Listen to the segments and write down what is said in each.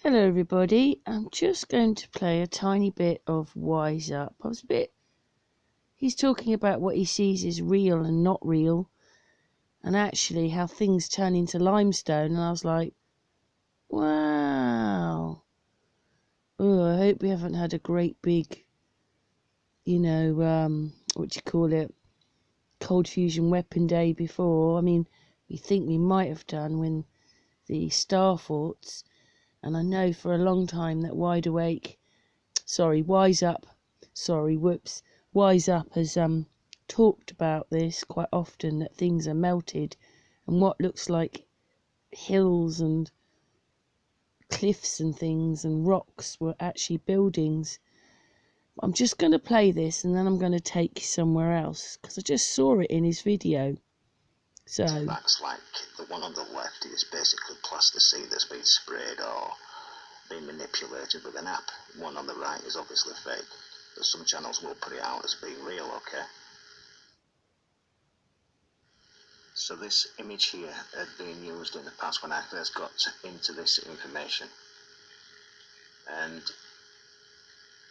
Hello everybody, I'm just going to play a tiny bit of Wise Up. He's talking about what he sees is real and not real, and actually how things turn into limestone, and I was like, wow. Oh, I hope we haven't had a great big, cold fusion weapon day before. I mean, we think we might have done when the star forts, and I know for a long time that Wise Up has talked about this quite often, that things are melted and what looks like hills and cliffs and things and rocks were actually buildings. I'm just going to play this and then I'm going to take you somewhere else because I just saw it in his video. So Backs like the one on the left is basically plasticine that's been sprayed or been manipulated with an app. One on the right is obviously fake, but some channels will put it out as being real, okay? So this image here had been used in the past when I first got into this information, and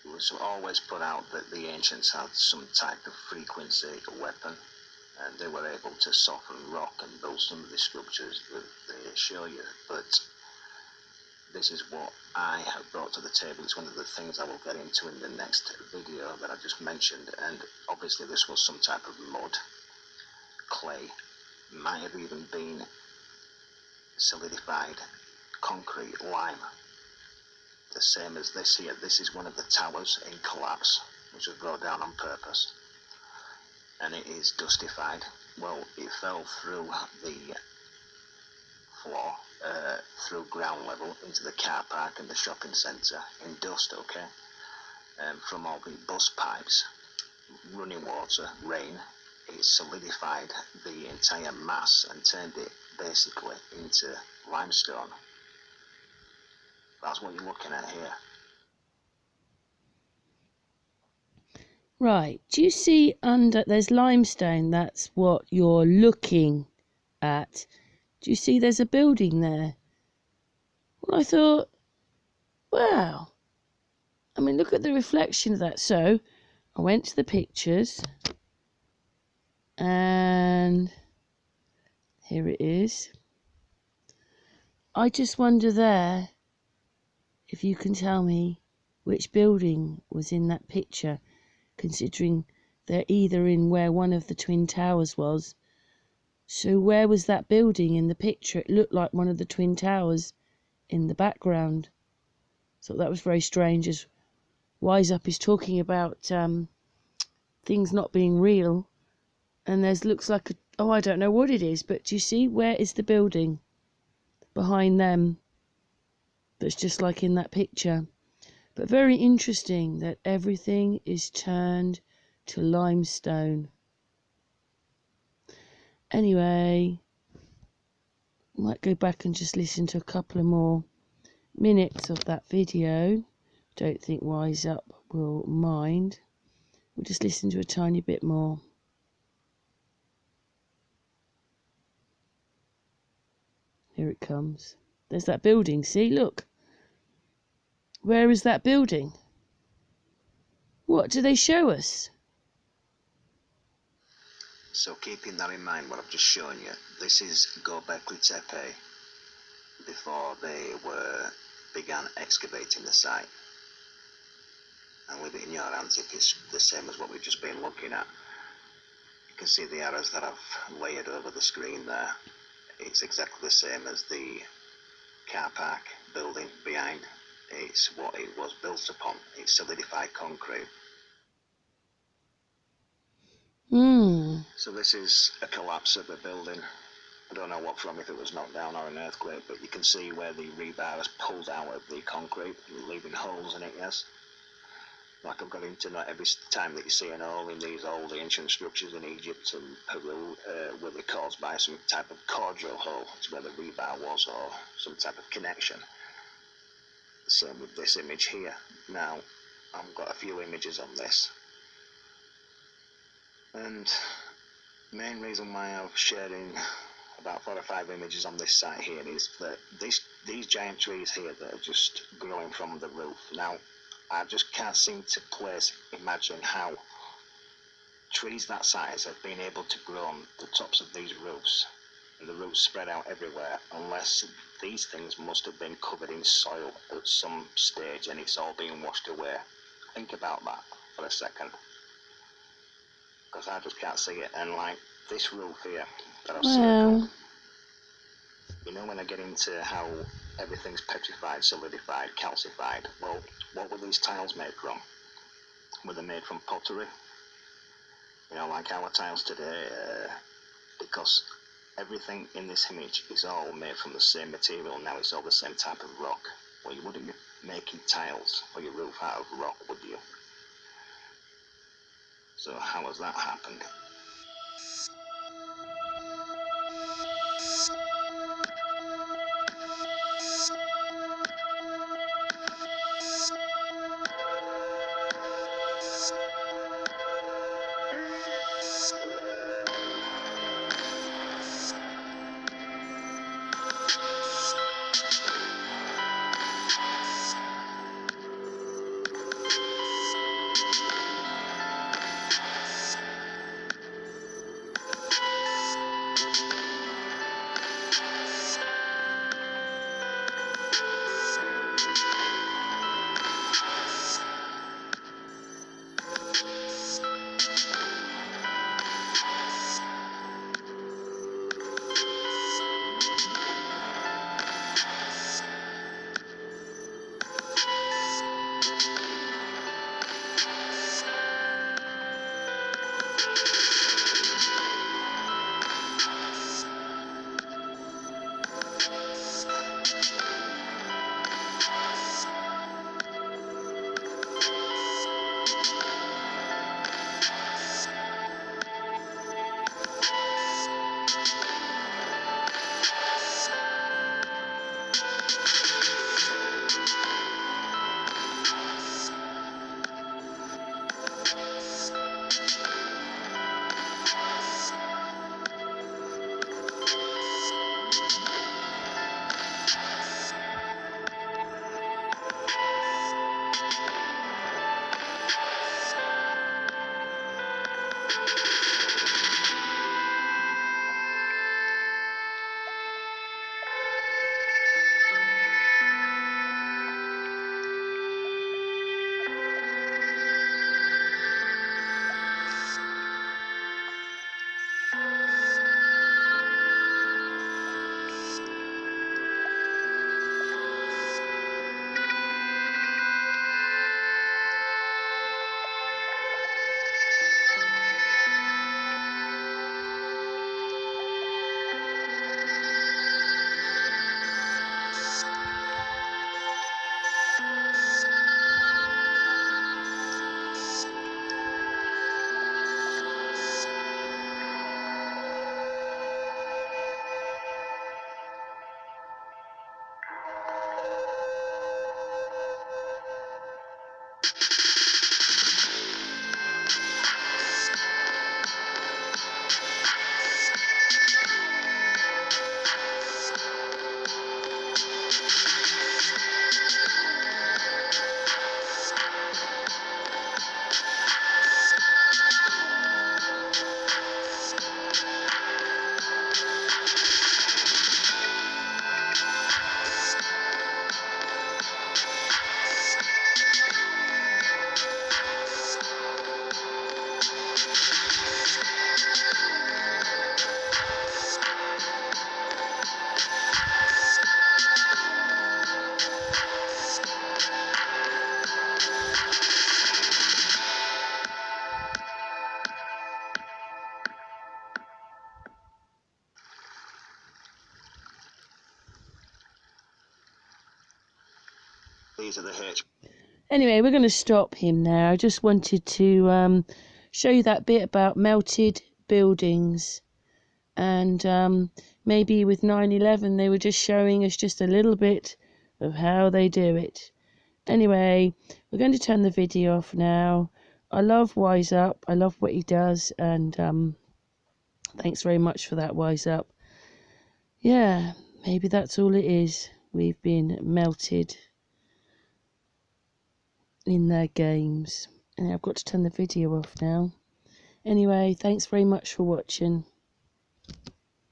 it was always put out that the ancients had some type of frequency weapon, and they were able to soften rock and build some of the structures that they show you. But this is what I have brought to the table. It's one of the things I will get into in the next video that I just mentioned, and obviously this was some type of mud, clay, might have even been solidified concrete lime, the same as this here. This is one of the towers in collapse, which was brought down on purpose, and it is dustified. Well, it fell through the floor, through ground level into the car park and the shopping centre in dust, okay? From all the bus pipes, running water, rain, it solidified the entire mass and turned it basically into limestone. That's what you're looking at here. right, do you see there's limestone? That's what you're looking at. Do you see there's a building there? Well, I thought, wow. I mean, look at the reflection of that. So I went to the pictures and here it is. I just wonder there if you can tell me which building was in that picture, considering they're either in where one of the twin towers was. So where was that building in the picture? It looked like one of the twin towers in the background. So that was very strange, as Wise Up is talking about things not being real, and there's looks like I don't know what it is, but do you see where is the building behind them that's just like in that picture? But very interesting that everything is turned to limestone. Anyway, might go back and just listen to a couple of more minutes of that video. Don't think Wise Up will mind. We'll just listen to a tiny bit more. Here it comes. There's that building, see, look. Where is that building? What do they show us? So keeping that in mind, what I've just shown you, this is Göbekli Tepe before they began excavating the site. And leave it in your hands if it's the same as what we've just been looking at. You can see the arrows that I've layered over the screen there. It's exactly the same as the car park building behind. It's what it was built upon. It's solidified concrete. So this is a collapse of a building. I don't know what from, if it was knocked down or an earthquake, but you can see where the rebar has pulled out of the concrete, leaving holes in it, yes? Like I've got into, not every time that you see an hole in these old ancient structures in Egypt and Peru, were they caused by some type of cordial hole, it's where the rebar was, or some type of connection. The same with this image here. Now, I've got a few images on this, and the main reason why I'm sharing about 4 or 5 images on this site here, is that these giant trees here that are just growing from the roof. Now, I just can't seem to imagine how trees that size have been able to grow on the tops of these roofs, and the roots spread out everywhere, unless these things must have been covered in soil at some stage and it's all being washed away. Think about that for a second, because I just can't see it. And like this roof here that I've circled, you know, when I get into how everything's petrified, solidified, calcified, well, what were these tiles made from? Were they made from pottery? You know, like our tiles today, because everything in this image is all made from the same material. Now it's all the same type of rock. Well, you wouldn't be making tiles for your roof out of rock, would you? So how has that happened? These are the H. Anyway, we're going to stop him now. I just wanted to show you that bit about melted buildings. And maybe with 9/11 they were just showing us just a little bit of how they do it. Anyway, we're going to turn the video off now. I love Wise Up. I love what he does. And thanks very much for that, Wise Up. Yeah, maybe that's all it is. We've been melted in their games. And I've got to turn the video off now. Anyway, thanks very much for watching.